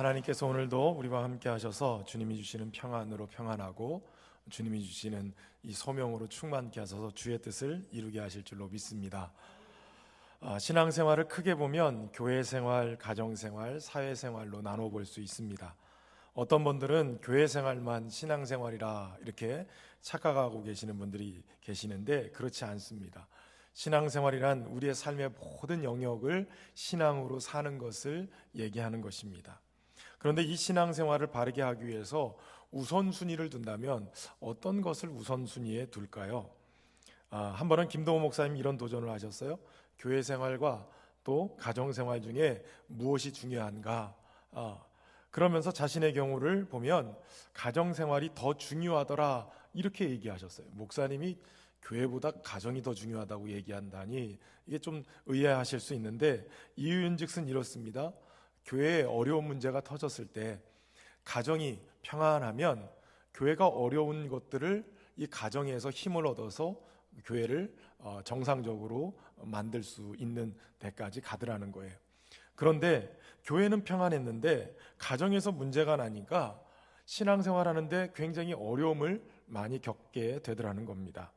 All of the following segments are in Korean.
하나님께서 오늘도 우리와 함께 하셔서 주님이 주시는 평안으로 평안하고 주님이 주시는 이 소명으로 충만케 하셔서 주의 뜻을 이루게 하실 줄로 믿습니다. 신앙생활을 크게 보면 교회생활, 가정생활, 사회생활로 나눠 볼 수 있습니다. 어떤 분들은 교회생활만 신앙생활이라 이렇게 착각하고 계시는 분들이 계시는데 그렇지 않습니다. 신앙생활이란 우리의 삶의 모든 영역을 신앙으로 사는 것을 얘기하는 것입니다. 그런데 이 신앙생활을 바르게 하기 위해서 우선순위를 둔다면 어떤 것을 우선순위에 둘까요? 한 번은 김동호 목사님 이런 도전을 하셨어요. 교회생활과 또 가정생활 중에 무엇이 중요한가? 그러면서 자신의 경우를 보면 가정생활이 더 중요하더라 이렇게 얘기하셨어요. 목사님이 교회보다 가정이 더 중요하다고 얘기한다니 이게 좀 의아하실 수 있는데 이유인즉슨 이렇습니다. 교회에 어려운 문제가 터졌을 때 가정이 평안하면 교회가 어려운 것들을 이 가정에서 힘을 얻어서 교회를 정상적으로 만들 수 있는 데까지 가더라는 거예요. 그런데 교회는 평안했는데 가정에서 문제가 나니까 신앙생활하는데 굉장히 어려움을 많이 겪게 되더라는 겁니다.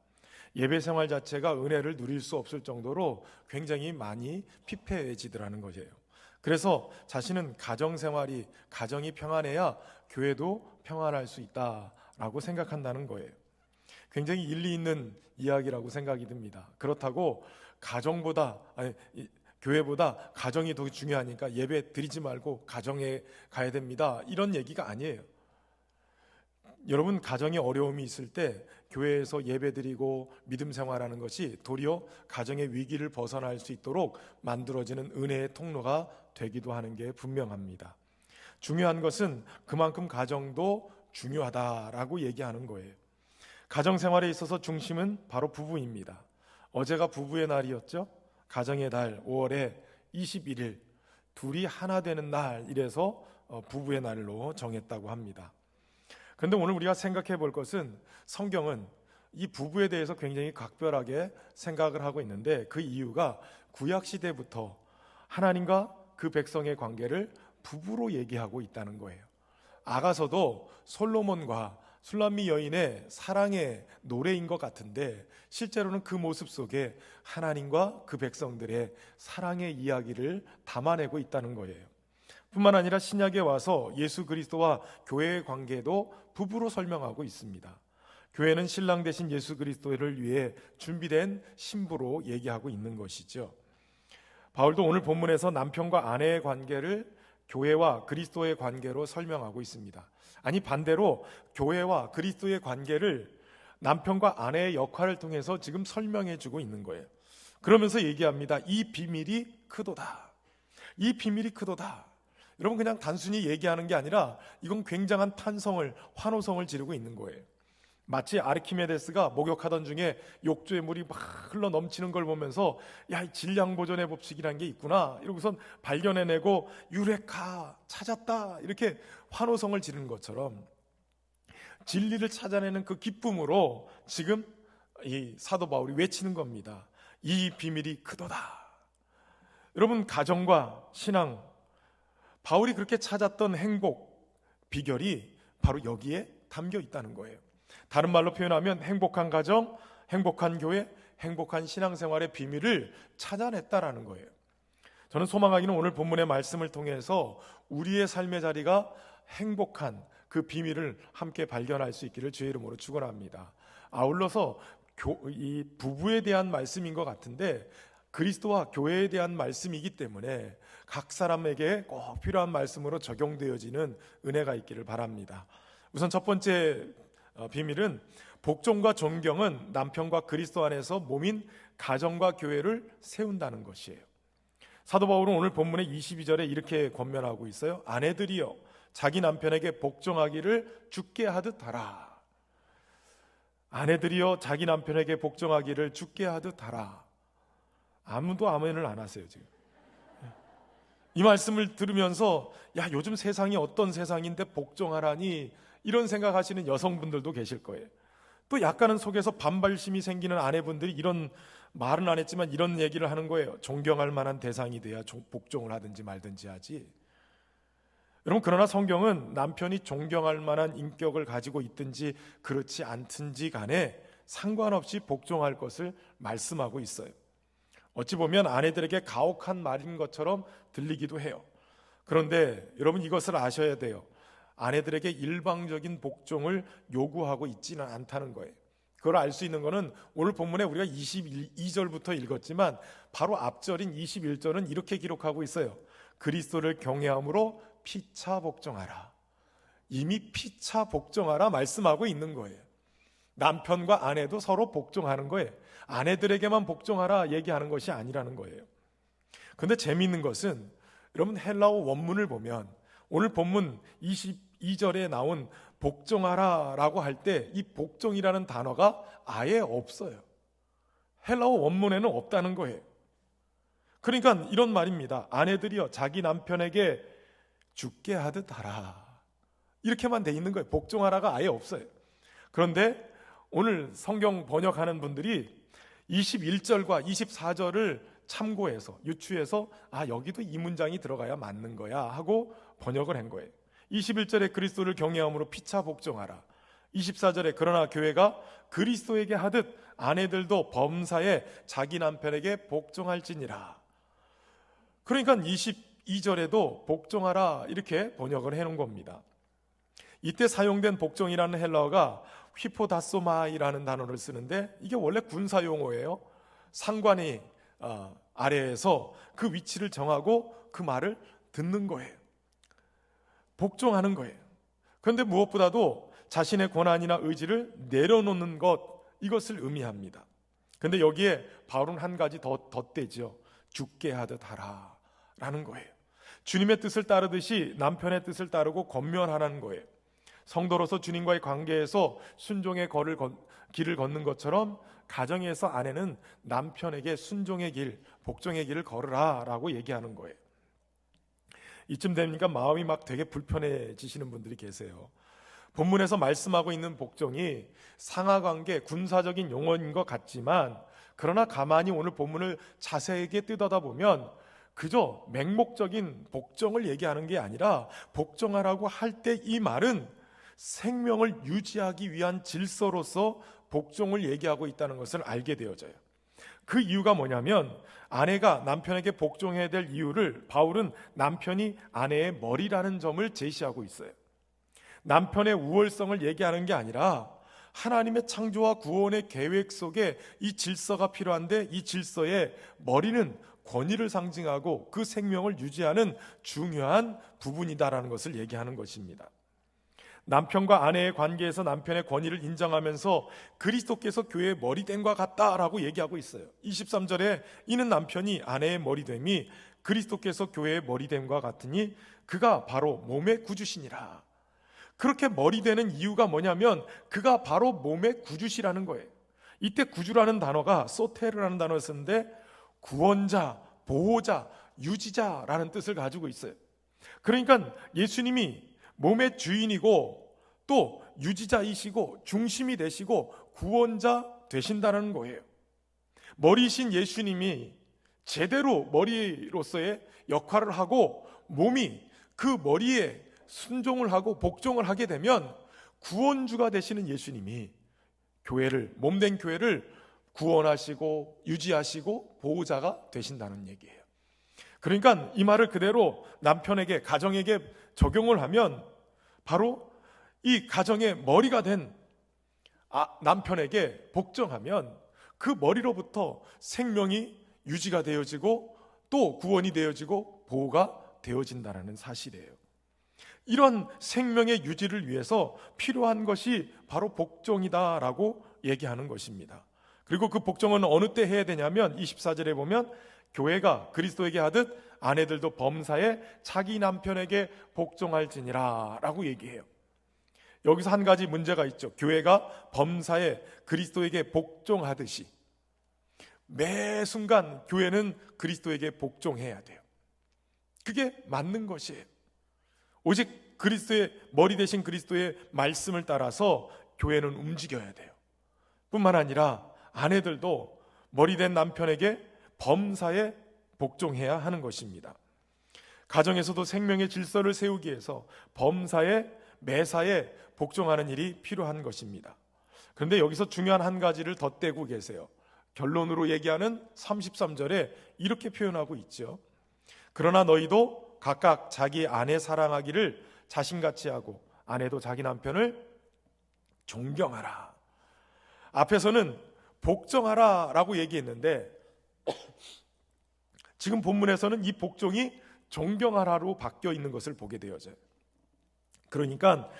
예배생활 자체가 은혜를 누릴 수 없을 정도로 굉장히 많이 피폐해지더라는 거예요. 그래서 자신은 가정이 평안해야 교회도 평안할 수 있다라고 생각한다는 거예요. 굉장히 일리 있는 이야기라고 생각이 듭니다. 그렇다고 교회보다 가정이 더 중요하니까 예배 드리지 말고 가정에 가야 됩니다. 이런 얘기가 아니에요. 여러분, 가정에 어려움이 있을 때 교회에서 예배드리고 믿음 생활하는 것이 도리어 가정의 위기를 벗어날 수 있도록 만들어지는 은혜의 통로가 되기도 하는 게 분명합니다. 중요한 것은 그만큼 가정도 중요하다라고 얘기하는 거예요. 가정생활에 있어서 중심은 바로 부부입니다. 어제가 부부의 날이었죠. 가정의 달 5월에 21일 둘이 하나 되는 날, 이래서 부부의 날로 정했다고 합니다. 그런데 오늘 우리가 생각해 볼 것은 성경은 이 부부에 대해서 굉장히 각별하게 생각을 하고 있는데 그 이유가 구약시대부터 하나님과 그 백성의 관계를 부부로 얘기하고 있다는 거예요. 아가서도 솔로몬과 술람미 여인의 사랑의 노래인 것 같은데 실제로는 그 모습 속에 하나님과 그 백성들의 사랑의 이야기를 담아내고 있다는 거예요. 뿐만 아니라 신약에 와서 예수 그리스도와 교회의 관계도 부부로 설명하고 있습니다. 교회는 신랑 되신 예수 그리스도를 위해 준비된 신부로 얘기하고 있는 것이죠. 바울도 오늘 본문에서 남편과 아내의 관계를 교회와 그리스도의 관계로 설명하고 있습니다. 아니, 반대로 교회와 그리스도의 관계를 남편과 아내의 역할을 통해서 지금 설명해 주고 있는 거예요. 그러면서 얘기합니다. 이 비밀이 크도다. 이 비밀이 크도다. 여러분, 그냥 단순히 얘기하는 게 아니라 이건 굉장한 환호성을 지르고 있는 거예요. 마치 아르키메데스가 목욕하던 중에 욕조에 물이 막 흘러 넘치는 걸 보면서 야, 질량 보존의 법칙이라는 게 있구나 이러고선 발견해내고 유레카 찾았다 이렇게 환호성을 지르는 것처럼 진리를 찾아내는 그 기쁨으로 지금 이 사도 바울이 외치는 겁니다. 이 비밀이 크도다. 여러분, 가정과 신앙, 바울이 그렇게 찾았던 행복 비결이 바로 여기에 담겨 있다는 거예요. 다른 말로 표현하면 행복한 가정, 행복한 교회, 행복한 신앙생활의 비밀을 찾아냈다라는 거예요. 저는 소망하기는 오늘 본문의 말씀을 통해서 우리의 삶의 자리가 행복한 그 비밀을 함께 발견할 수 있기를 주의 이름으로 축원합니다. 아울러서 이 부부에 대한 말씀인 것 같은데 그리스도와 교회에 대한 말씀이기 때문에 각 사람에게 꼭 필요한 말씀으로 적용되어지는 은혜가 있기를 바랍니다. 우선 첫 번째 비밀은 복종과 존경은 남편과 그리스도 안에서 몸인 가정과 교회를 세운다는 것이에요. 사도 바울은 오늘 본문의 22절에 이렇게 권면하고 있어요. 아내들이여 자기 남편에게 복종하기를 주께 하듯 하라. 아내들이여 자기 남편에게 복종하기를 주께 하듯 하라. 아무도 아멘을 안 하세요 지금. 이 말씀을 들으면서 야, 요즘 세상이 어떤 세상인데 복종하라니 이런 생각하시는 여성분들도 계실 거예요. 또 약간은 속에서 반발심이 생기는 아내분들이 이런 말은 안 했지만 이런 얘기를 하는 거예요. 존경할 만한 대상이 돼야 복종을 하든지 말든지 하지. 여러분, 그러나 성경은 남편이 존경할 만한 인격을 가지고 있든지 그렇지 않든지 간에 상관없이 복종할 것을 말씀하고 있어요. 어찌 보면 아내들에게 가혹한 말인 것처럼 들리기도 해요. 그런데 여러분, 이것을 아셔야 돼요. 아내들에게 일방적인 복종을 요구하고 있지는 않다는 거예요. 그걸 알 수 있는 것은 오늘 본문에 우리가 22절부터 읽었지만 바로 앞절인 21절은 이렇게 기록하고 있어요. 그리스도를 경외함으로 피차 복종하라. 이미 피차 복종하라 말씀하고 있는 거예요. 남편과 아내도 서로 복종하는 거예요. 아내들에게만 복종하라 얘기하는 것이 아니라는 거예요. 그런데 재미있는 것은 여러분, 헬라어 원문을 보면 오늘 본문 22절에 나온 복종하라 라고 할 때 이 복종이라는 단어가 아예 없어요. 헬라어 원문에는 없다는 거예요. 그러니까 이런 말입니다. 아내들이여 자기 남편에게 죽게 하듯 하라. 이렇게만 돼 있는 거예요. 복종하라가 아예 없어요. 그런데 오늘 성경 번역하는 분들이 21절과 24절을 참고해서 유추해서 여기도 이 문장이 들어가야 맞는 거야 하고 번역을 한 거예요. 21절에 그리스도를 경외함으로 피차 복종하라. 24절에 그러나 교회가 그리스도에게 하듯 아내들도 범사에 자기 남편에게 복종할지니라. 그러니까 22절에도 복종하라 이렇게 번역을 해놓은 겁니다. 이때 사용된 복종이라는 헬라어가 휘포다소마이라는 단어를 쓰는데 이게 원래 군사용어예요. 상관이 아래에서 그 위치를 정하고 그 말을 듣는 거예요. 복종하는 거예요. 그런데 무엇보다도 자신의 권한이나 의지를 내려놓는 것, 이것을 의미합니다. 그런데 여기에 바울은 한 가지 더 덧대죠. 죽게 하듯 하라 라는 거예요. 주님의 뜻을 따르듯이 남편의 뜻을 따르고 권면하라는 거예요. 성도로서 주님과의 관계에서 순종의 길을 걷는 것처럼 가정에서 아내는 남편에게 순종의 길, 복종의 길을 걸으라 라고 얘기하는 거예요. 이쯤 되니까 마음이 막 되게 불편해지시는 분들이 계세요. 본문에서 말씀하고 있는 복종이 상하관계, 군사적인 용어인 것 같지만 그러나 가만히 오늘 본문을 자세하게 뜯어다보면 그저 맹목적인 복종을 얘기하는 게 아니라 복종하라고 할 때 이 말은 생명을 유지하기 위한 질서로서 복종을 얘기하고 있다는 것을 알게 되어져요. 그 이유가 뭐냐면 아내가 남편에게 복종해야 될 이유를 바울은 남편이 아내의 머리라는 점을 제시하고 있어요. 남편의 우월성을 얘기하는 게 아니라 하나님의 창조와 구원의 계획 속에 이 질서가 필요한데 이 질서의 머리는 권위를 상징하고 그 생명을 유지하는 중요한 부분이다라는 것을 얘기하는 것입니다. 남편과 아내의 관계에서 남편의 권위를 인정하면서 그리스도께서 교회의 머리됨과 같다라고 얘기하고 있어요. 23절에 이는 남편이 아내의 머리됨이 그리스도께서 교회의 머리됨과 같으니 그가 바로 몸의 구주시니라. 그렇게 머리되는 이유가 뭐냐면 그가 바로 몸의 구주시라는 거예요. 이때 구주라는 단어가 소테르라는 단어를 쓰는데 구원자, 보호자, 유지자라는 뜻을 가지고 있어요. 그러니까 예수님이 몸의 주인이고 또 유지자이시고 중심이 되시고 구원자 되신다는 거예요. 머리이신 예수님이 제대로 머리로서의 역할을 하고 몸이 그 머리에 순종을 하고 복종을 하게 되면 구원주가 되시는 예수님이 교회를, 몸된 교회를 구원하시고 유지하시고 보호자가 되신다는 얘기예요. 그러니까 이 말을 그대로 남편에게, 가정에게 적용을 하면 바로 이 가정의 머리가 된 남편에게 복종하면 그 머리로부터 생명이 유지가 되어지고 또 구원이 되어지고 보호가 되어진다는 사실이에요. 이런 생명의 유지를 위해서 필요한 것이 바로 복종이다라고 얘기하는 것입니다. 그리고 그 복종은 어느 때 해야 되냐면 24절에 보면 교회가 그리스도에게 하듯 아내들도 범사에 자기 남편에게 복종할지니라 라고 얘기해요. 여기서 한 가지 문제가 있죠. 교회가 범사에 그리스도에게 복종하듯이 매 순간 교회는 그리스도에게 복종해야 돼요. 그게 맞는 것이에요. 오직 그리스도의 머리 대신 그리스도의 말씀을 따라서 교회는 움직여야 돼요. 뿐만 아니라 아내들도 머리 된 남편에게 범사에 복종해야 하는 것입니다. 가정에서도 생명의 질서를 세우기 위해서 범사에 매사에 복종하는 일이 필요한 것입니다. 그런데 여기서 중요한 한 가지를 덧대고 계세요. 결론으로 얘기하는 33절에 이렇게 표현하고 있죠. 그러나 너희도 각각 자기 아내 사랑하기를 자신같이 하고 아내도 자기 남편을 존경하라. 앞에서는 복종하라 라고 얘기했는데 지금 본문에서는 이 복종이 존경하라로 바뀌어 있는 것을 보게 되어져요. 그러니까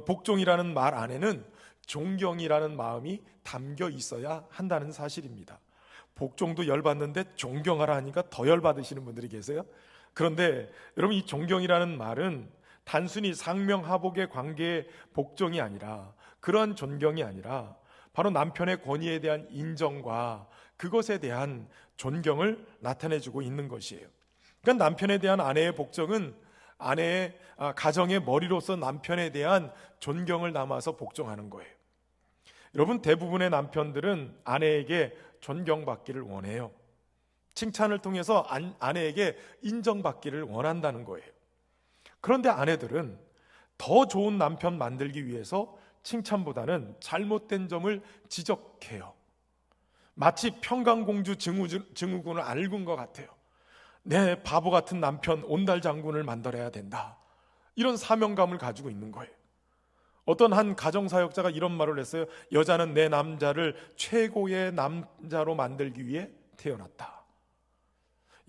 복종이라는 말 안에는 존경이라는 마음이 담겨 있어야 한다는 사실입니다. 복종도 열받는데 존경하라 하니까 더 열받으시는 분들이 계세요. 그런데 여러분, 이 존경이라는 말은 단순히 상명하복의 관계의 복종이 아니라, 그러한 존경이 아니라 바로 남편의 권위에 대한 인정과 그것에 대한 존경을 나타내주고 있는 것이에요. 그러니까 남편에 대한 아내의 복종은 아내의 가정의 머리로서 남편에 대한 존경을 담아서 복종하는 거예요. 여러분, 대부분의 남편들은 아내에게 존경받기를 원해요. 칭찬을 통해서 아내에게 인정받기를 원한다는 거예요. 그런데 아내들은 더 좋은 남편 만들기 위해서 칭찬보다는 잘못된 점을 지적해요. 마치 평강공주 증후군을 앓은 것 같아요. 내 바보 같은 남편 온달장군을 만들어야 된다, 이런 사명감을 가지고 있는 거예요. 어떤 한 가정사역자가 이런 말을 했어요. 여자는 내 남자를 최고의 남자로 만들기 위해 태어났다.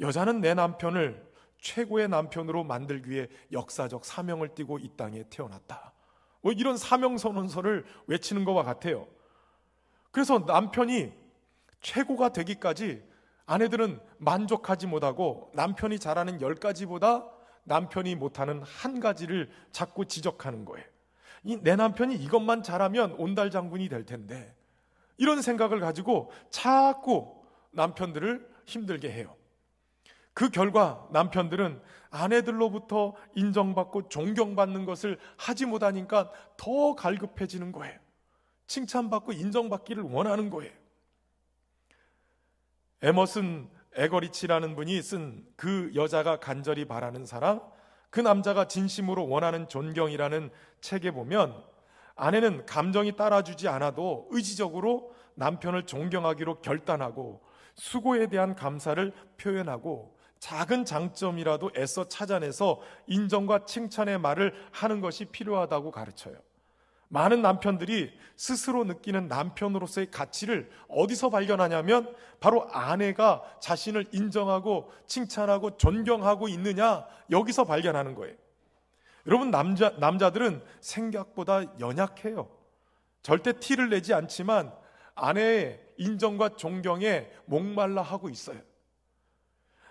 여자는 내 남편을 최고의 남편으로 만들기 위해 역사적 사명을 띠고 이 땅에 태어났다. 이런 사명선언서를 외치는 것과 같아요. 그래서 남편이 최고가 되기까지 아내들은 만족하지 못하고 남편이 잘하는 10가지보다 남편이 못하는 한 가지를 자꾸 지적하는 거예요. 내 남편이 이것만 잘하면 온달장군이 될 텐데, 이런 생각을 가지고 자꾸 남편들을 힘들게 해요. 그 결과 남편들은 아내들로부터 인정받고 존경받는 것을 하지 못하니까 더 갈급해지는 거예요. 칭찬받고 인정받기를 원하는 거예요. 에머슨 에거리치라는 분이 쓴 그 여자가 간절히 바라는 사랑, 그 남자가 진심으로 원하는 존경이라는 책에 보면 아내는 감정이 따라주지 않아도 의지적으로 남편을 존경하기로 결단하고 수고에 대한 감사를 표현하고 작은 장점이라도 애써 찾아내서 인정과 칭찬의 말을 하는 것이 필요하다고 가르쳐요. 많은 남편들이 스스로 느끼는 남편으로서의 가치를 어디서 발견하냐면 바로 아내가 자신을 인정하고 칭찬하고 존경하고 있느냐, 여기서 발견하는 거예요. 여러분, 남자들은 생각보다 연약해요. 절대 티를 내지 않지만 아내의 인정과 존경에 목말라 하고 있어요.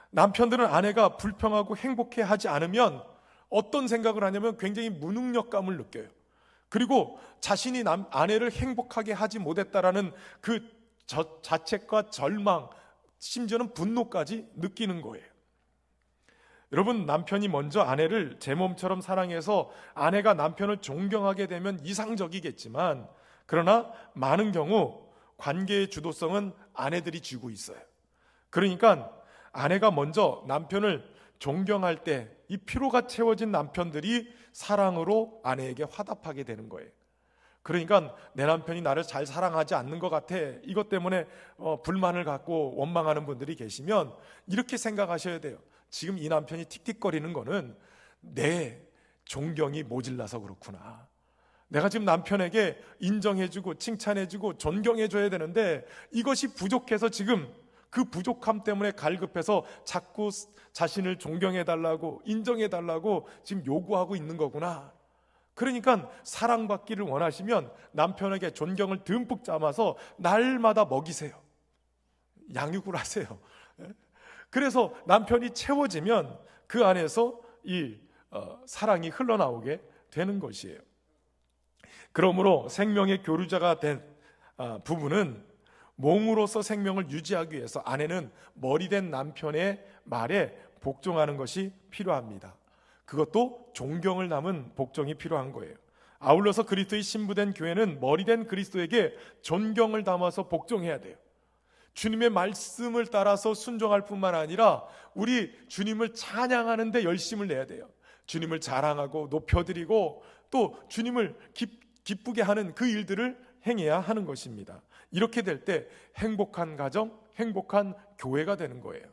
남편들은 아내가 불평하고 행복해 하지 않으면 어떤 생각을 하냐면 굉장히 무능력감을 느껴요. 그리고 자신이 아내를 행복하게 하지 못했다라는 그 자책과 절망, 심지어는 분노까지 느끼는 거예요. 여러분, 남편이 먼저 아내를 제 몸처럼 사랑해서 아내가 남편을 존경하게 되면 이상적이겠지만, 그러나 많은 경우 관계의 주도성은 아내들이 쥐고 있어요. 그러니까 아내가 먼저 남편을 존경할 때 이 피로가 채워진 남편들이 사랑으로 아내에게 화답하게 되는 거예요. 그러니까 내 남편이 나를 잘 사랑하지 않는 것 같아, 이것 때문에 불만을 갖고 원망하는 분들이 계시면 이렇게 생각하셔야 돼요. 지금 이 남편이 틱틱거리는 거는 내 존경이 모질라서 그렇구나. 내가 지금 남편에게 인정해주고 칭찬해주고 존경해줘야 되는데 이것이 부족해서 지금 그 부족함 때문에 갈급해서 자꾸 자신을 존경해달라고 인정해달라고 지금 요구하고 있는 거구나. 그러니까 사랑받기를 원하시면 남편에게 존경을 듬뿍 담아서 날마다 먹이세요. 양육을 하세요. 그래서 남편이 채워지면 그 안에서 이 사랑이 흘러나오게 되는 것이에요. 그러므로 생명의 교류자가 된 부부는 몸으로서 생명을 유지하기 위해서 아내는 머리된 남편의 말에 복종하는 것이 필요합니다. 그것도 존경을 담은 복종이 필요한 거예요. 아울러서 그리스도의 신부된 교회는 머리된 그리스도에게 존경을 담아서 복종해야 돼요. 주님의 말씀을 따라서 순종할 뿐만 아니라 우리 주님을 찬양하는 데 열심을 내야 돼요. 주님을 자랑하고 높여드리고 또 주님을 기쁘게 하는 그 일들을 행해야 하는 것입니다. 이렇게 될 때 행복한 가정, 행복한 교회가 되는 거예요.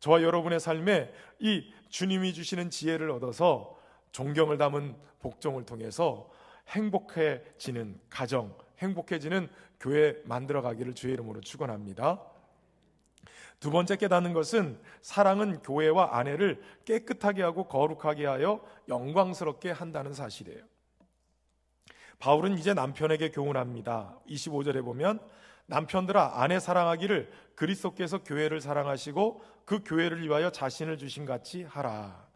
저와 여러분의 삶에 이 주님이 주시는 지혜를 얻어서 존경을 담은 복종을 통해서 행복해지는 가정, 행복해지는 교회 만들어가기를 주의 이름으로 축원합니다. 두 번째 깨닫는 것은 사랑은 교회와 아내를 깨끗하게 하고 거룩하게 하여 영광스럽게 한다는 사실이에요. 바울은 이제 남편에게 교훈합니다. 25절에 보면 남편들아 아내 사랑하기를 그리스도께서 교회를 사랑하시고 그 교회를 위하여 자신을 주신 같이 하라.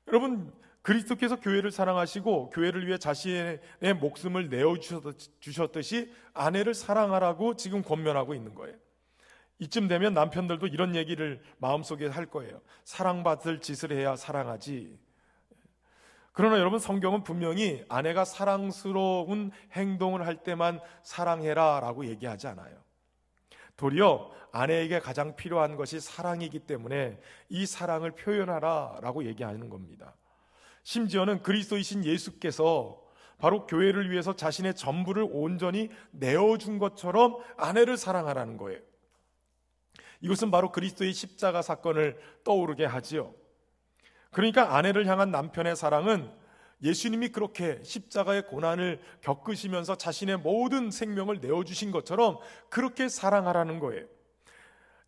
여러분, 그리스도께서 교회를 사랑하시고 교회를 위해 자신의 목숨을 내어주셨듯이 아내를 사랑하라고 지금 권면하고 있는 거예요. 이쯤 되면 남편들도 이런 얘기를 마음속에 할 거예요. 사랑받을 짓을 해야 사랑하지. 그러나 여러분, 성경은 분명히 아내가 사랑스러운 행동을 할 때만 사랑해라 라고 얘기하지 않아요. 도리어 아내에게 가장 필요한 것이 사랑이기 때문에 이 사랑을 표현하라 라고 얘기하는 겁니다. 심지어는 그리스도이신 예수께서 바로 교회를 위해서 자신의 전부를 온전히 내어준 것처럼 아내를 사랑하라는 거예요. 이것은 바로 그리스도의 십자가 사건을 떠오르게 하지요. 그러니까 아내를 향한 남편의 사랑은 예수님이 그렇게 십자가의 고난을 겪으시면서 자신의 모든 생명을 내어주신 것처럼 그렇게 사랑하라는 거예요.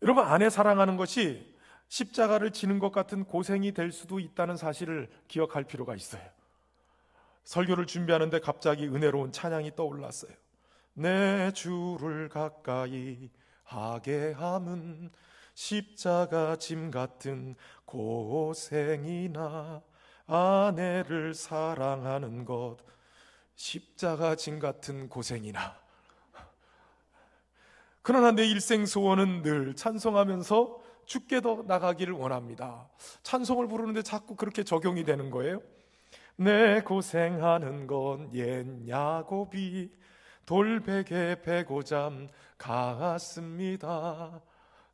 여러분, 아내 사랑하는 것이 십자가를 지는 것 같은 고생이 될 수도 있다는 사실을 기억할 필요가 있어요. 설교를 준비하는데 갑자기 은혜로운 찬양이 떠올랐어요. 내 주를 가까이 하게 함은 십자가 짐 같은 고생이나 아내를 사랑하는 것 십자가 짐 같은 고생이나. 그러나 내 일생 소원은 늘 찬송하면서 주께도 나가기를 원합니다. 찬송을 부르는데 자꾸 그렇게 적용이 되는 거예요. 내 고생하는 건 옛 야곱이 돌베개 베고잠 갔습니다.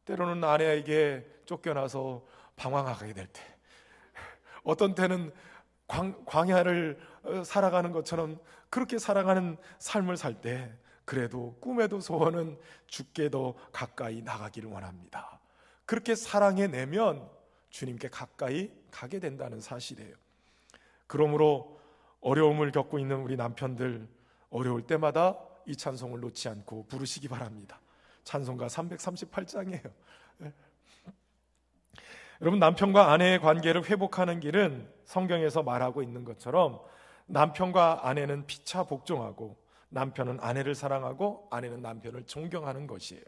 때로는 아내에게 쫓겨나서 방황하게 될 때, 어떤 때는 광야를 살아가는 것처럼 그렇게 살아가는 삶을 살 때, 그래도 꿈에도 소원은 주께도 가까이 나가기를 원합니다. 그렇게 사랑해내면 주님께 가까이 가게 된다는 사실이에요. 그러므로 어려움을 겪고 있는 우리 남편들, 어려울 때마다 이 찬송을 놓지 않고 부르시기 바랍니다. 찬송가 338장이에요. 여러분, 남편과 아내의 관계를 회복하는 길은 성경에서 말하고 있는 것처럼 남편과 아내는 피차 복종하고 남편은 아내를 사랑하고 아내는 남편을 존경하는 것이에요.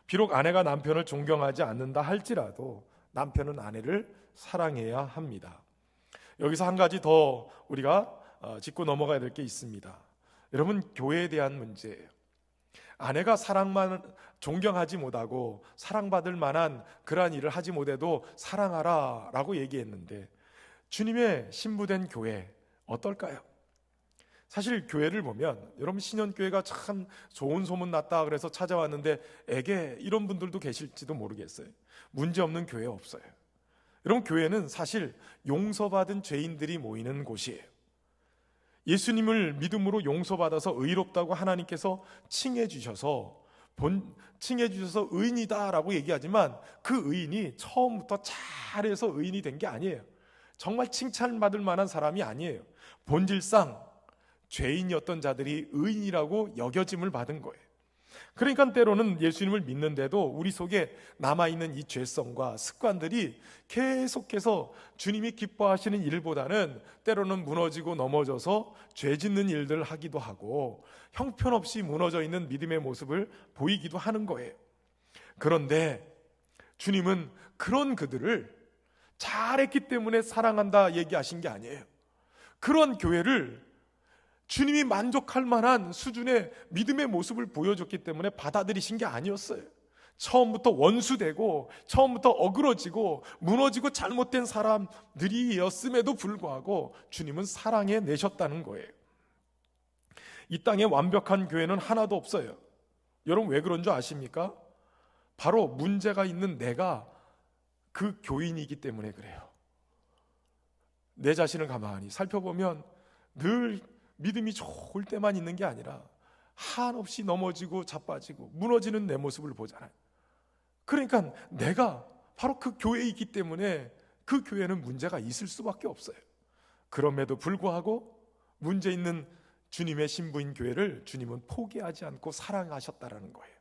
비록 아내가 남편을 존경하지 않는다 할지라도 남편은 아내를 사랑해야 합니다. 여기서 한 가지 더 우리가 짚고 넘어가야 될 게 있습니다. 여러분, 교회에 대한 문제예요. 아내가 사랑만 존경하지 못하고 사랑받을 만한 그러한 일을 하지 못해도 사랑하라 라고 얘기했는데, 주님의 신부된 교회 어떨까요? 사실 교회를 보면, 여러분, 신현교회가 참 좋은 소문 났다 그래서 찾아왔는데 에게 이런 분들도 계실지도 모르겠어요. 문제없는 교회 없어요. 여러분, 교회는 사실 용서받은 죄인들이 모이는 곳이에요. 예수님을 믿음으로 용서받아서 의롭다고 하나님께서 칭해 주셔서 의인이다라고 얘기하지만 그 의인이 처음부터 잘해서 의인이 된 게 아니에요. 정말 칭찬받을 만한 사람이 아니에요. 본질상 죄인이었던 자들이 의인이라고 여겨짐을 받은 거예요. 그러니까 때로는 예수님을 믿는데도 우리 속에 남아있는 이 죄성과 습관들이 계속해서 주님이 기뻐하시는 일보다는 때로는 무너지고 넘어져서 죄 짓는 일들을 하기도 하고 형편없이 무너져 있는 믿음의 모습을 보이기도 하는 거예요. 그런데 주님은 그런 그들을 잘했기 때문에 사랑한다 얘기하신 게 아니에요. 그런 교회를 주님이 만족할 만한 수준의 믿음의 모습을 보여줬기 때문에 받아들이신 게 아니었어요. 처음부터 원수되고 처음부터 어그러지고 무너지고 잘못된 사람들이었음에도 불구하고 주님은 사랑해 내셨다는 거예요. 이 땅에 완벽한 교회는 하나도 없어요. 여러분, 왜 그런 줄 아십니까? 바로 문제가 있는 내가 그 교인이기 때문에 그래요. 내 자신을 가만히 살펴보면 늘 믿음이 좋을 때만 있는 게 아니라 한없이 넘어지고 자빠지고 무너지는 내 모습을 보잖아요. 그러니까 내가 바로 그 교회이기 때문에 그 교회는 문제가 있을 수밖에 없어요. 그럼에도 불구하고 문제 있는 주님의 신부인 교회를 주님은 포기하지 않고 사랑하셨다라는 거예요.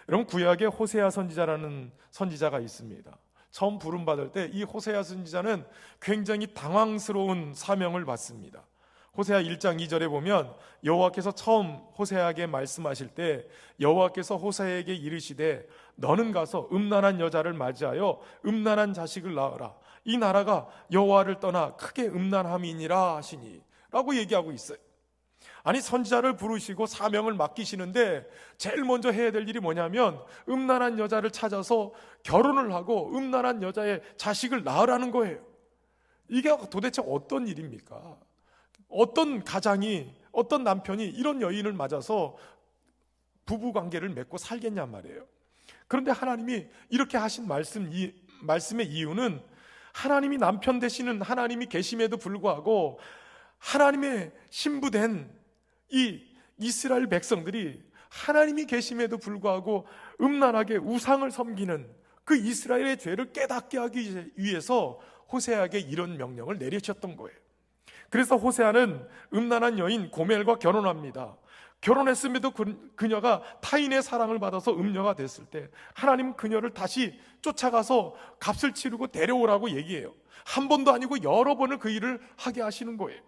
여러분, 구약에 호세아 선지자라는 선지자가 있습니다. 처음 부름받을 때 이 호세아 선지자는 굉장히 당황스러운 사명을 받습니다. 호세아 1장 2절에 보면 여호와께서 처음 호세아에게 말씀하실 때 여호와께서 호세아에게 이르시되 너는 가서 음란한 여자를 맞이하여 음란한 자식을 낳으라. 이 나라가 여호와를 떠나 크게 음란함이니라 하시니 라고 얘기하고 있어요. 아니, 선지자를 부르시고 사명을 맡기시는데 제일 먼저 해야 될 일이 뭐냐면 음란한 여자를 찾아서 결혼을 하고 음란한 여자의 자식을 낳으라는 거예요. 이게 도대체 어떤 일입니까? 어떤 가장이, 어떤 남편이 이런 여인을 맞아서 부부관계를 맺고 살겠냔 말이에요. 그런데 하나님이 이렇게 하신 말씀의 이유는 하나님이 남편 되시는 하나님이 계심에도 불구하고 하나님의 신부된 이 이스라엘 백성들이 하나님이 계심에도 불구하고 음란하게 우상을 섬기는 그 이스라엘의 죄를 깨닫게 하기 위해서 호세아에게 이런 명령을 내리셨던 거예요. 그래서 호세아는 음란한 여인 고멜과 결혼합니다. 결혼했음에도 그녀가 타인의 사랑을 받아서 음녀가 됐을 때 하나님은 그녀를 다시 쫓아가서 값을 치르고 데려오라고 얘기해요. 한 번도 아니고 여러 번을 그 일을 하게 하시는 거예요.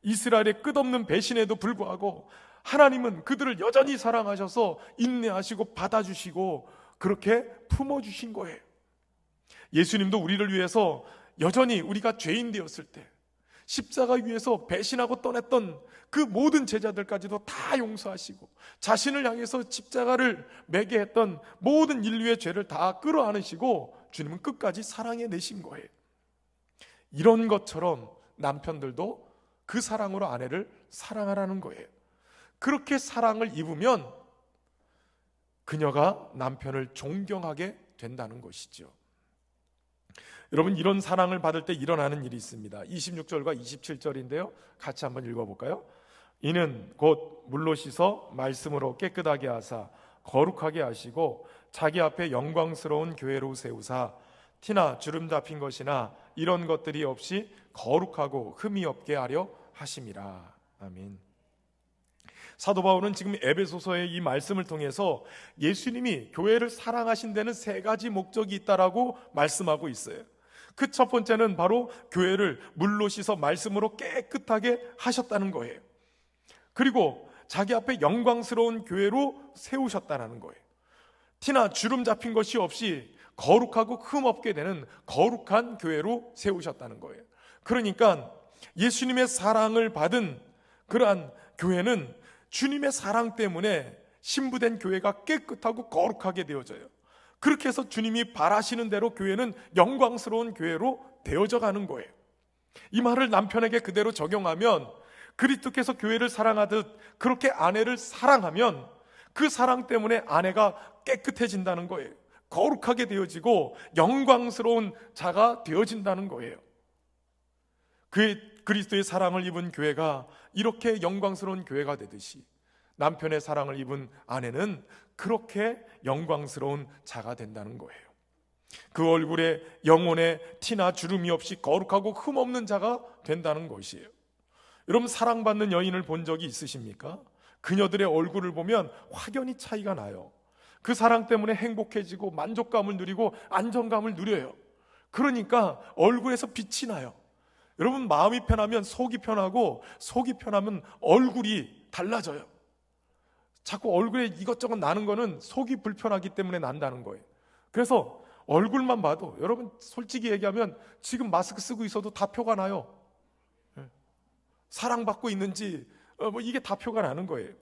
이스라엘의 끝없는 배신에도 불구하고 하나님은 그들을 여전히 사랑하셔서 인내하시고 받아주시고 그렇게 품어주신 거예요. 예수님도 우리를 위해서 여전히 우리가 죄인 되었을 때 십자가 위에서 배신하고 떠났던 그 모든 제자들까지도 다 용서하시고 자신을 향해서 십자가를 매게 했던 모든 인류의 죄를 다 끌어안으시고 주님은 끝까지 사랑해 내신 거예요. 이런 것처럼 남편들도 그 사랑으로 아내를 사랑하라는 거예요. 그렇게 사랑을 입으면 그녀가 남편을 존경하게 된다는 것이죠. 여러분, 이런 사랑을 받을 때 일어나는 일이 있습니다. 26절과 27절인데요. 같이 한번 읽어볼까요? 이는 곧 물로 씻어 말씀으로 깨끗하게 하사 거룩하게 하시고 자기 앞에 영광스러운 교회로 세우사 티나 주름 잡힌 것이나 이런 것들이 없이 거룩하고 흠이 없게 하려 하심이라. 아멘. 사도 바울은 지금 에베소서의 이 말씀을 통해서 예수님이 교회를 사랑하신 데는 세 가지 목적이 있다라고 말씀하고 있어요. 그 첫 번째는 바로 교회를 물로 씻어 말씀으로 깨끗하게 하셨다는 거예요. 그리고 자기 앞에 영광스러운 교회로 세우셨다는 거예요. 티나 주름 잡힌 것이 없이 거룩하고 흠없게 되는 거룩한 교회로 세우셨다는 거예요. 그러니까 예수님의 사랑을 받은 그러한 교회는 주님의 사랑 때문에 신부된 교회가 깨끗하고 거룩하게 되어져요. 그렇게 해서 주님이 바라시는 대로 교회는 영광스러운 교회로 되어져 가는 거예요. 이 말을 남편에게 그대로 적용하면 그리스도께서 교회를 사랑하듯 그렇게 아내를 사랑하면 그 사랑 때문에 아내가 깨끗해진다는 거예요. 거룩하게 되어지고 영광스러운 자가 되어진다는 거예요. 그리스도의 사랑을 입은 교회가 이렇게 영광스러운 교회가 되듯이 남편의 사랑을 입은 아내는 그렇게 영광스러운 자가 된다는 거예요. 그 얼굴에 영혼에 티나 주름이 없이 거룩하고 흠없는 자가 된다는 것이에요. 여러분, 사랑받는 여인을 본 적이 있으십니까? 그녀들의 얼굴을 보면 확연히 차이가 나요. 그 사랑 때문에 행복해지고 만족감을 누리고 안정감을 누려요. 그러니까 얼굴에서 빛이 나요. 여러분, 마음이 편하면 속이 편하고 속이 편하면 얼굴이 달라져요. 자꾸 얼굴에 이것저것 나는 거는 속이 불편하기 때문에 난다는 거예요. 그래서 얼굴만 봐도 여러분 솔직히 얘기하면 지금 마스크 쓰고 있어도 다 표가 나요. 사랑받고 있는지 이게 다 표가 나는 거예요.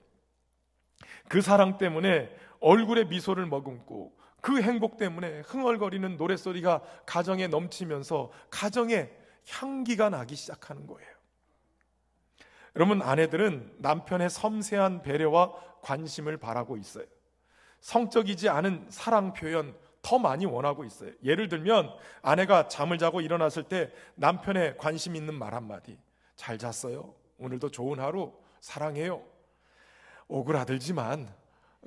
그 사랑 때문에 얼굴에 미소를 머금고 그 행복 때문에 흥얼거리는 노랫소리가 가정에 넘치면서 가정에 향기가 나기 시작하는 거예요. 여러분, 아내들은 남편의 섬세한 배려와 관심을 바라고 있어요. 성적이지 않은 사랑 표현 더 많이 원하고 있어요. 예를 들면 아내가 잠을 자고 일어났을 때 남편의 관심 있는 말 한마디, 잘 잤어요? 오늘도 좋은 하루? 사랑해요? 오그라들지만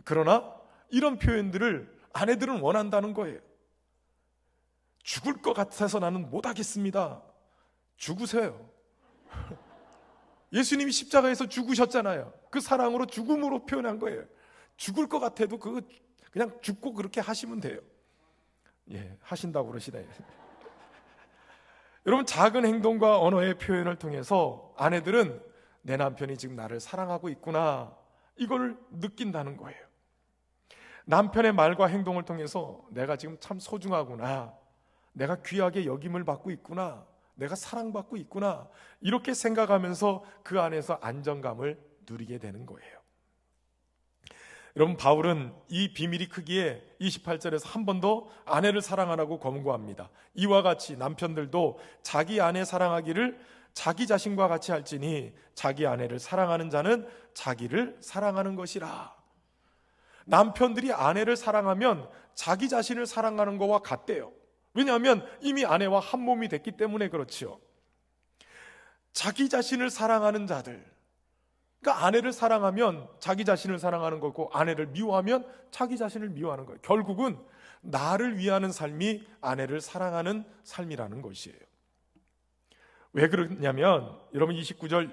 그러나 이런 표현들을 아내들은 원한다는 거예요. 죽을 것 같아서 나는 못하겠습니다. 죽으세요. 예수님이 십자가에서 죽으셨잖아요. 그 사랑으로 죽음으로 표현한 거예요. 죽을 것 같아도 그냥 죽고 그렇게 하시면 돼요. 예, 하신다고 그러시네요. 여러분, 작은 행동과 언어의 표현을 통해서 아내들은 내 남편이 지금 나를 사랑하고 있구나, 이걸 느낀다는 거예요. 남편의 말과 행동을 통해서 내가 지금 참 소중하구나, 내가 귀하게 여김을 받고 있구나, 내가 사랑받고 있구나, 이렇게 생각하면서 그 안에서 안정감을 누리게 되는 거예요. 여러분, 바울은 이 비밀이 크기에 28절에서 한 번 더 아내를 사랑하라고 권고합니다. 이와 같이 남편들도 자기 아내 사랑하기를 자기 자신과 같이 할지니 자기 아내를 사랑하는 자는 자기를 사랑하는 것이라. 남편들이 아내를 사랑하면 자기 자신을 사랑하는 것과 같대요. 왜냐하면 이미 아내와 한 몸이 됐기 때문에 그렇지요. 자기 자신을 사랑하는 자들, 그러니까 아내를 사랑하면 자기 자신을 사랑하는 거고, 아내를 미워하면 자기 자신을 미워하는 거예요. 결국은 나를 위하는 삶이 아내를 사랑하는 삶이라는 것이에요. 왜 그러냐면 여러분, 29절부터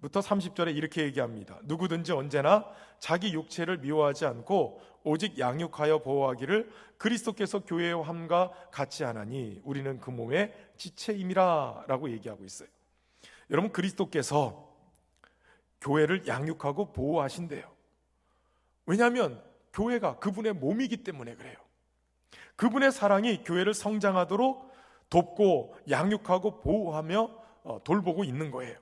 30절에 이렇게 얘기합니다. 누구든지 언제나 자기 육체를 미워하지 않고 오직 양육하여 보호하기를 그리스도께서 교회의 함과 같이 하나니 우리는 그 몸의 지체임이라 라고 얘기하고 있어요. 여러분, 그리스도께서 교회를 양육하고 보호하신대요. 왜냐하면 교회가 그분의 몸이기 때문에 그래요. 그분의 사랑이 교회를 성장하도록 돕고 양육하고 보호하며 돌보고 있는 거예요.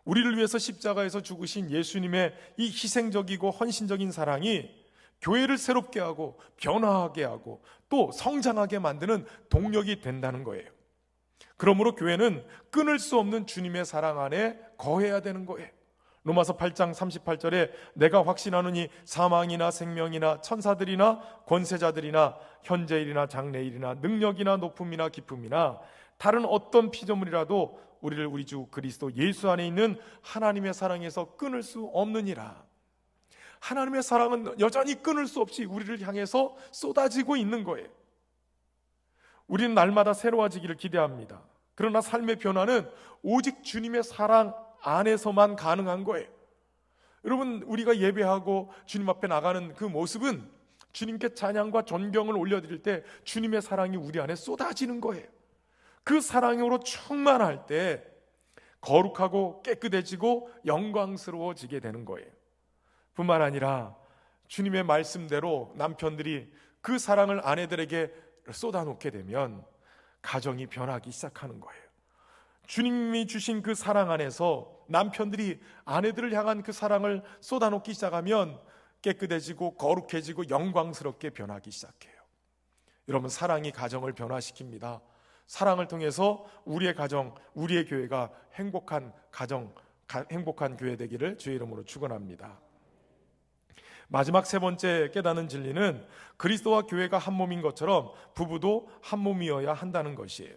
우리를 위해서 십자가에서 죽으신 예수님의 이 희생적이고 헌신적인 사랑이 교회를 새롭게 하고 변화하게 하고 또 성장하게 만드는 동력이 된다는 거예요. 그러므로 교회는 끊을 수 없는 주님의 사랑 안에 거해야 되는 거예요. 로마서 8장 38절에 내가 확신하노니 사망이나 생명이나 천사들이나 권세자들이나 현재일이나 장래일이나 능력이나 높음이나 깊음이나 다른 어떤 피조물이라도 우리를 우리 주 그리스도 예수 안에 있는 하나님의 사랑에서 끊을 수 없느니라. 하나님의 사랑은 여전히 끊을 수 없이 우리를 향해서 쏟아지고 있는 거예요. 우리는 날마다 새로워지기를 기대합니다. 그러나 삶의 변화는 오직 주님의 사랑 안에서만 가능한 거예요. 여러분, 우리가 예배하고 주님 앞에 나가는 그 모습은 주님께 찬양과 존경을 올려드릴 때 주님의 사랑이 우리 안에 쏟아지는 거예요. 그 사랑으로 충만할 때 거룩하고 깨끗해지고 영광스러워지게 되는 거예요. 뿐만 아니라 주님의 말씀대로 남편들이 그 사랑을 아내들에게 쏟아놓게 되면 가정이 변하기 시작하는 거예요. 주님이 주신 그 사랑 안에서 남편들이 아내들을 향한 그 사랑을 쏟아놓기 시작하면 깨끗해지고 거룩해지고 영광스럽게 변하기 시작해요. 여러분, 사랑이 가정을 변화시킵니다. 사랑을 통해서 우리의 가정, 우리의 교회가 행복한 가정, 행복한 교회 되기를 주의 이름으로 축원합니다. 마지막 세 번째 깨닫는 진리는 그리스도와 교회가 한 몸인 것처럼 부부도 한 몸이어야 한다는 것이에요.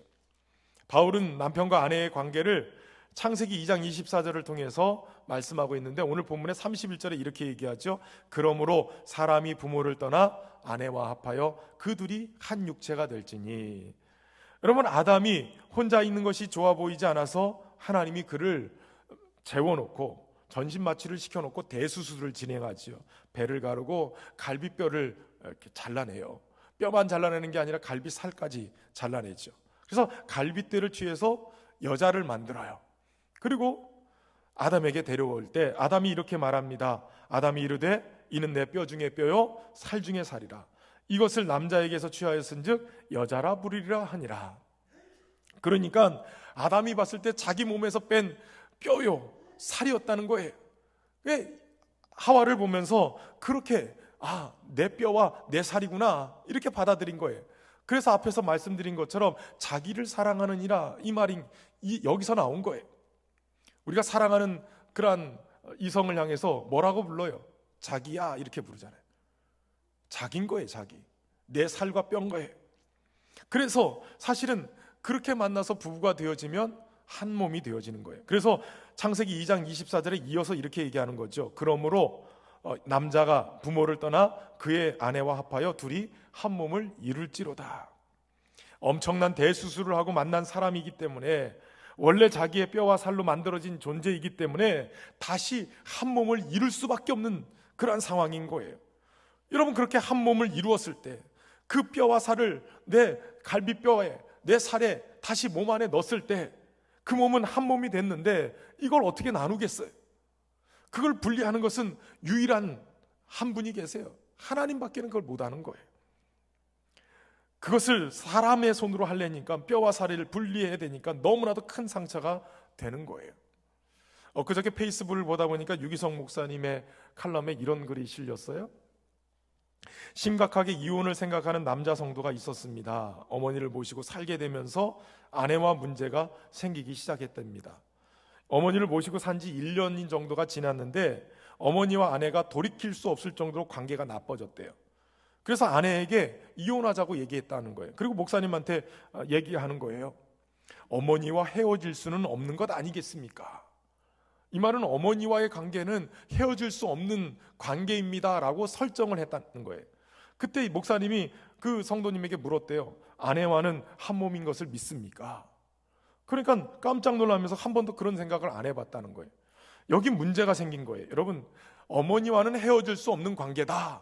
바울은 남편과 아내의 관계를 창세기 2장 24절을 통해서 말씀하고 있는데 오늘 본문의 31절에 이렇게 얘기하죠. 그러므로 사람이 부모를 떠나 아내와 합하여 그 둘이 한 육체가 될지니. 여러분, 아담이 혼자 있는 것이 좋아 보이지 않아서 하나님이 그를 재워놓고 전신마취를 시켜놓고 대수술을 진행하지요. 배를 가르고 갈비뼈를 이렇게 잘라내요. 뼈만 잘라내는 게 아니라 갈비살까지 잘라내죠. 그래서 갈빗대를 취해서 여자를 만들어요. 그리고 아담에게 데려올 때 아담이 이렇게 말합니다. 아담이 이르되 이는 내 뼈 중에 뼈요 살 중에 살이라. 이것을 남자에게서 취하였은즉 여자라 부르리라 하니라. 그러니까 아담이 봤을 때 자기 몸에서 뺀 뼈요 살이었다는 거예요. 왜 하와를 보면서 그렇게 내 뼈와 내 살이구나 이렇게 받아들인 거예요. 그래서 앞에서 말씀드린 것처럼 자기를 사랑하는 이라 이 말이 여기서 나온 거예요. 우리가 사랑하는 그러한 이성을 향해서 뭐라고 불러요? 자기야 이렇게 부르잖아요. 자기인 거예요. 자기. 내 살과 뼈인 거예요. 그래서 사실은 그렇게 만나서 부부가 되어지면 한 몸이 되어지는 거예요. 그래서 창세기 2장 24절에 이어서 이렇게 얘기하는 거죠. 그러므로 남자가 부모를 떠나 그의 아내와 합하여 둘이 한 몸을 이룰지로다. 엄청난 대수술을 하고 만난 사람이기 때문에, 원래 자기의 뼈와 살로 만들어진 존재이기 때문에 다시 한 몸을 이룰 수밖에 없는 그러한 상황인 거예요. 여러분, 그렇게 한 몸을 이루었을 때 그 뼈와 살을 내 갈비뼈에, 내 살에 다시 몸 안에 넣었을 때 그 몸은 한 몸이 됐는데 이걸 어떻게 나누겠어요? 그걸 분리하는 것은 유일한 한 분이 계세요. 하나님밖에는 그걸 못하는 거예요. 그것을 사람의 손으로 하려니까 뼈와 살을 분리해야 되니까 너무나도 큰 상처가 되는 거예요. 그저께 페이스북을 보다 보니까 유기성 목사님의 칼럼에 이런 글이 실렸어요. 심각하게 이혼을 생각하는 남자 성도가 있었습니다. 어머니를 모시고 살게 되면서 아내와 문제가 생기기 시작했답니다. 어머니를 모시고 산 지 1년 정도가 지났는데 어머니와 아내가 돌이킬 수 없을 정도로 관계가 나빠졌대요. 그래서 아내에게 이혼하자고 얘기했다는 거예요. 그리고 목사님한테 얘기하는 거예요. 어머니와 헤어질 수는 없는 것 아니겠습니까? 이 말은 어머니와의 관계는 헤어질 수 없는 관계입니다 라고 설정을 했다는 거예요. 그때 목사님이 그 성도님에게 물었대요. 아내와는 한 몸인 것을 믿습니까? 그러니까 깜짝 놀라면서 한 번도 그런 생각을 안 해봤다는 거예요. 여기 문제가 생긴 거예요. 여러분, 어머니와는 헤어질 수 없는 관계다,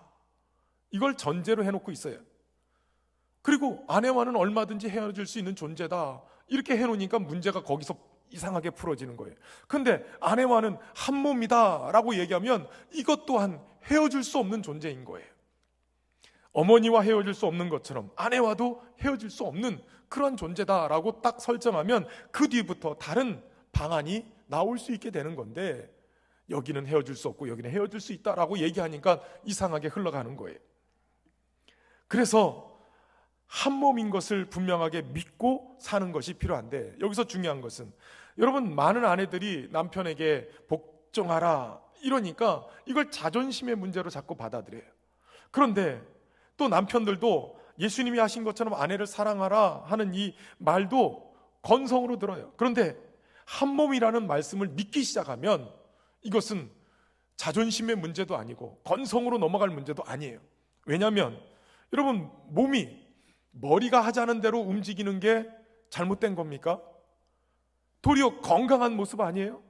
이걸 전제로 해놓고 있어요. 그리고 아내와는 얼마든지 헤어질 수 있는 존재다, 이렇게 해놓으니까 문제가 거기서 이상하게 풀어지는 거예요. 근데 아내와는 한 몸이다 라고 얘기하면 이것 또한 헤어질 수 없는 존재인 거예요. 어머니와 헤어질 수 없는 것처럼 아내와도 헤어질 수 없는 그런 존재다라고 딱 설정하면 그 뒤부터 다른 방안이 나올 수 있게 되는 건데, 여기는 헤어질 수 없고 여기는 헤어질 수 있다라고 얘기하니까 이상하게 흘러가는 거예요. 그래서 한 몸인 것을 분명하게 믿고 사는 것이 필요한데, 여기서 중요한 것은 여러분, 많은 아내들이 남편에게 복종하라 이러니까 이걸 자존심의 문제로 자꾸 받아들여요. 그런데 또 남편들도 예수님이 하신 것처럼 아내를 사랑하라 하는 이 말도 건성으로 들어요. 그런데 한 몸이라는 말씀을 믿기 시작하면 이것은 자존심의 문제도 아니고 건성으로 넘어갈 문제도 아니에요. 왜냐하면 여러분, 몸이 머리가 하자는 대로 움직이는 게 잘못된 겁니까? 도리어 건강한 모습 아니에요?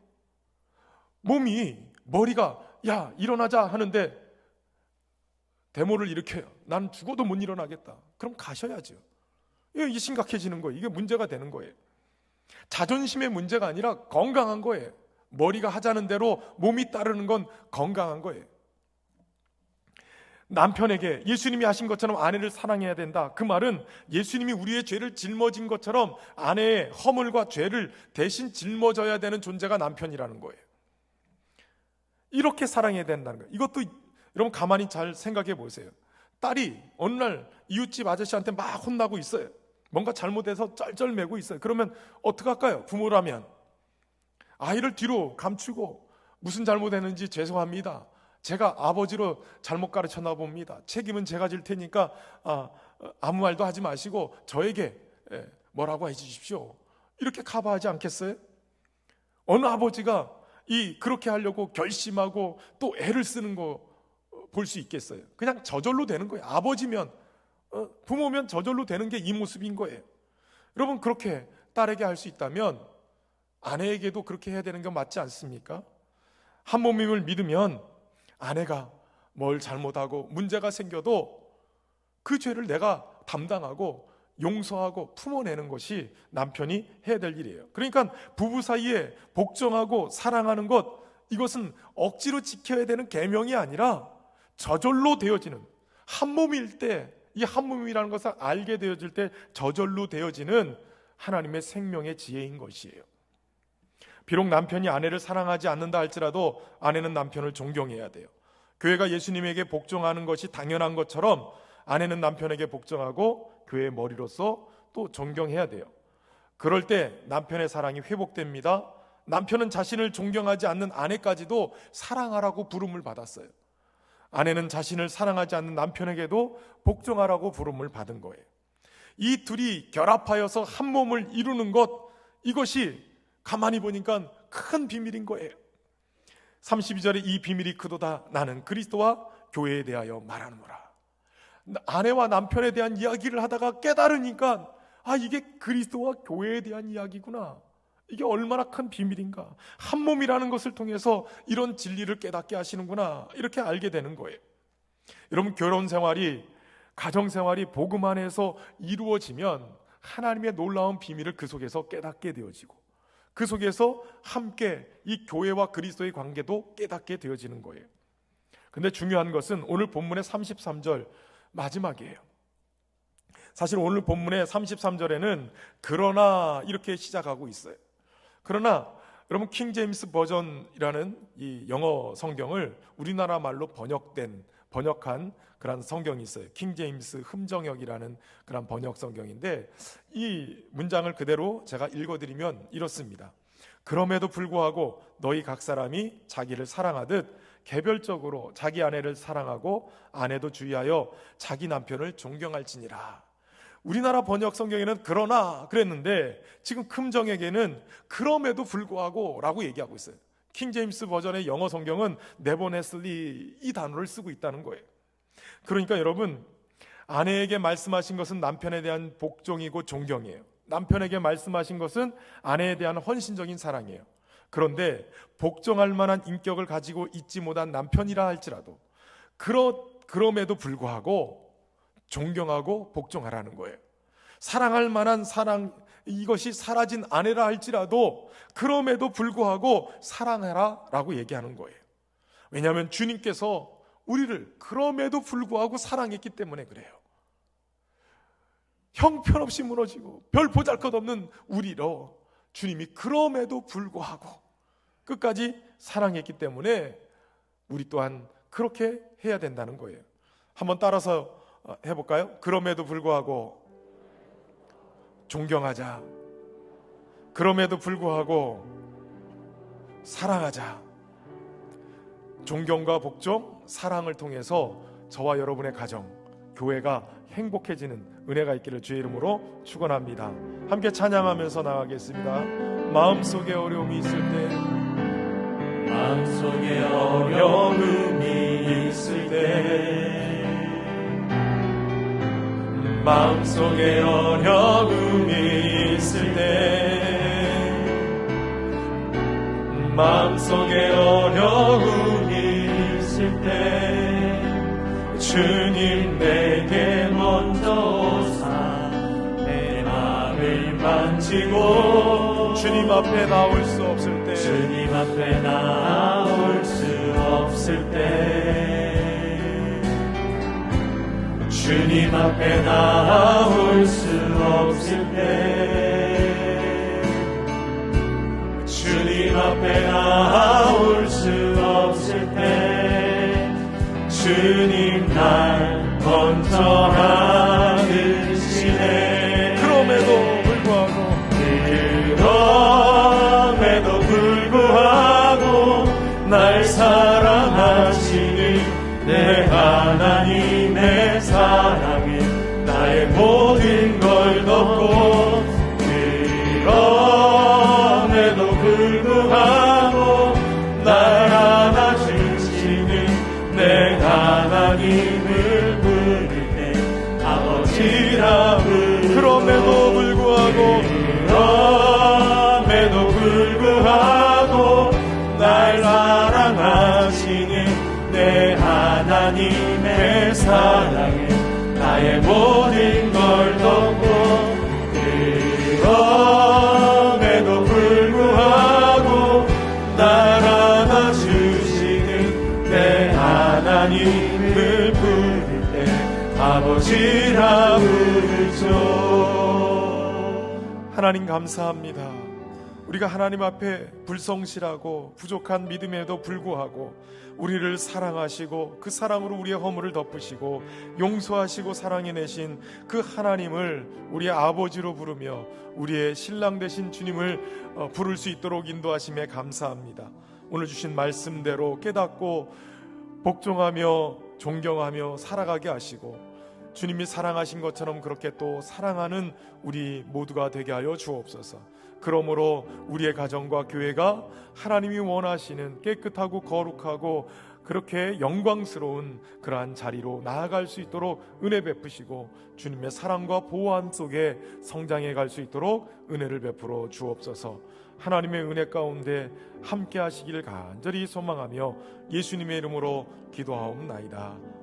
몸이, 머리가 야 일어나자 하는데 데모를 일으켜요. 난 죽어도 못 일어나겠다. 그럼 가셔야죠. 이게 심각해지는 거예요. 이게 문제가 되는 거예요. 자존심의 문제가 아니라 건강한 거예요. 머리가 하자는 대로 몸이 따르는 건 건강한 거예요. 남편에게 예수님이 하신 것처럼 아내를 사랑해야 된다, 그 말은 예수님이 우리의 죄를 짊어진 것처럼 아내의 허물과 죄를 대신 짊어져야 되는 존재가 남편이라는 거예요. 이렇게 사랑해야 된다는 거예요. 이것도 여러분 가만히 잘 생각해 보세요. 딸이 어느 날 이웃집 아저씨한테 막 혼나고 있어요. 뭔가 잘못해서 쩔쩔매고 있어요. 그러면 어떡할까요? 부모라면 아이를 뒤로 감추고 무슨 잘못했는지 죄송합니다, 제가 아버지로 잘못 가르쳤나 봅니다, 책임은 제가 질 테니까 아무 말도 하지 마시고 저에게 뭐라고 해주십시오, 이렇게 커버하지 않겠어요? 어느 아버지가 그렇게 하려고 결심하고 또 애를 쓰는 거 볼 수 있겠어요? 그냥 저절로 되는 거예요. 아버지면, 부모면 저절로 되는 게 이 모습인 거예요. 여러분, 그렇게 딸에게 할 수 있다면 아내에게도 그렇게 해야 되는 건 맞지 않습니까? 한 몸임을 믿으면 아내가 뭘 잘못하고 문제가 생겨도 그 죄를 내가 담당하고 용서하고 품어내는 것이 남편이 해야 될 일이에요. 그러니까 부부 사이에 복종하고 사랑하는 것, 이것은 억지로 지켜야 되는 계명이 아니라 저절로 되어지는, 한 몸일 때, 이 한 몸이라는 것을 알게 되어질 때 저절로 되어지는 하나님의 생명의 지혜인 것이에요. 비록 남편이 아내를 사랑하지 않는다 할지라도 아내는 남편을 존경해야 돼요. 교회가 예수님에게 복종하는 것이 당연한 것처럼 아내는 남편에게 복종하고 교회의 머리로서 또 존경해야 돼요. 그럴 때 남편의 사랑이 회복됩니다. 남편은 자신을 존경하지 않는 아내까지도 사랑하라고 부름을 받았어요. 아내는 자신을 사랑하지 않는 남편에게도 복종하라고 부름을 받은 거예요. 이 둘이 결합하여서 한 몸을 이루는 것, 이것이 가만히 보니까 큰 비밀인 거예요. 32절에 이 비밀이 크도다. 나는 그리스도와 교회에 대하여 말하노라. 아내와 남편에 대한 이야기를 하다가 깨달으니까 이게 그리스도와 교회에 대한 이야기구나. 이게 얼마나 큰 비밀인가. 한 몸이라는 것을 통해서 이런 진리를 깨닫게 하시는구나, 이렇게 알게 되는 거예요. 여러분, 결혼 생활이, 가정 생활이 복음 안에서 이루어지면 하나님의 놀라운 비밀을 그 속에서 깨닫게 되어지고, 그 속에서 함께 이 교회와 그리스도의 관계도 깨닫게 되어지는 거예요. 근데 중요한 것은 오늘 본문의 33절 마지막이에요. 사실 오늘 본문의 33절에는 그러나 이렇게 시작하고 있어요. 그러나 여러분, 킹 제임스 버전이라는 이 영어 성경을 우리나라 말로 번역한 그런 성경이 있어요. 킹 제임스 흠정역이라는 그런 번역 성경인데, 이 문장을 그대로 제가 읽어드리면 이렇습니다. 그럼에도 불구하고 너희 각 사람이 자기를 사랑하듯 개별적으로 자기 아내를 사랑하고 아내도 주의하여 자기 남편을 존경할지니라. 우리나라 번역 성경에는 그러나 그랬는데, 지금 큼정에게는 그럼에도 불구하고 라고 얘기하고 있어요. 킹 제임스 버전의 영어 성경은 neverthelessly 이 단어를 쓰고 있다는 거예요. 그러니까 여러분, 아내에게 말씀하신 것은 남편에 대한 복종이고 존경이에요. 남편에게 말씀하신 것은 아내에 대한 헌신적인 사랑이에요. 그런데 복종할 만한 인격을 가지고 있지 못한 남편이라 할지라도 그럼에도 불구하고 존경하고 복종하라는 거예요. 사랑할 만한 사랑, 이것이 사라진 아내라 할지라도 그럼에도 불구하고 사랑해라 라고 얘기하는 거예요. 왜냐하면 주님께서 우리를 그럼에도 불구하고 사랑했기 때문에 그래요. 형편없이 무너지고 별 보잘것없는 우리로 주님이 그럼에도 불구하고 끝까지 사랑했기 때문에 우리 또한 그렇게 해야 된다는 거예요. 한번 따라서 해볼까요? 그럼에도 불구하고 존경하자. 그럼에도 불구하고 사랑하자. 존경과 복종, 사랑을 통해서 저와 여러분의 가정, 교회가 행복해지는 은혜가 있기를 주의 이름으로 축원합니다. 함께 찬양하면서 나가겠습니다. 마음속에 어려움이 있을 때, 마음속에 어려움이 있을 때, 마음속에 어려움이 있을 때, 마음속에 어려움이 있을 때, 주님 내게 먼저 오사 내 마음을 만지고, 주님 앞에 나올 수 없을 때, 주님 앞에 나올 수 없을 때, 주님 앞에 나올 수 없을 때, 주님 앞에 나올 수 없을 때, 주님 날 먼저 하시네. 그럼에도 불구하고 날 사랑하시는 내 하나님의 사랑이 나의 모든 걸 덮고, 그럼에도 불구하고 날 안아주시는 내 하나님을 부를 때 아버지라 부르고, 그럼에도 불구하고 날 사랑하시는 내 하나님의 사랑에 나의 모든 걸 덮고, 그럼에도 불구하고 날 안아주시는 내 하나님을 부를 때 아버지라 부르죠. 하나님 감사합니다. 우리가 하나님 앞에 불성실하고 부족한 믿음에도 불구하고 우리를 사랑하시고 그 사랑으로 우리의 허물을 덮으시고 용서하시고 사랑해내신 그 하나님을 우리의 아버지로 부르며 우리의 신랑 되신 주님을 부를 수 있도록 인도하심에 감사합니다. 오늘 주신 말씀대로 깨닫고 복종하며 존경하며 살아가게 하시고 주님이 사랑하신 것처럼 그렇게 또 사랑하는 우리 모두가 되게 하여 주옵소서. 그러므로 우리의 가정과 교회가 하나님이 원하시는 깨끗하고 거룩하고 그렇게 영광스러운 그러한 자리로 나아갈 수 있도록 은혜 베푸시고 주님의 사랑과 보호함 속에 성장해 갈 수 있도록 은혜를 베풀어 주옵소서. 하나님의 은혜 가운데 함께 하시기를 간절히 소망하며 예수님의 이름으로 기도하옵나이다.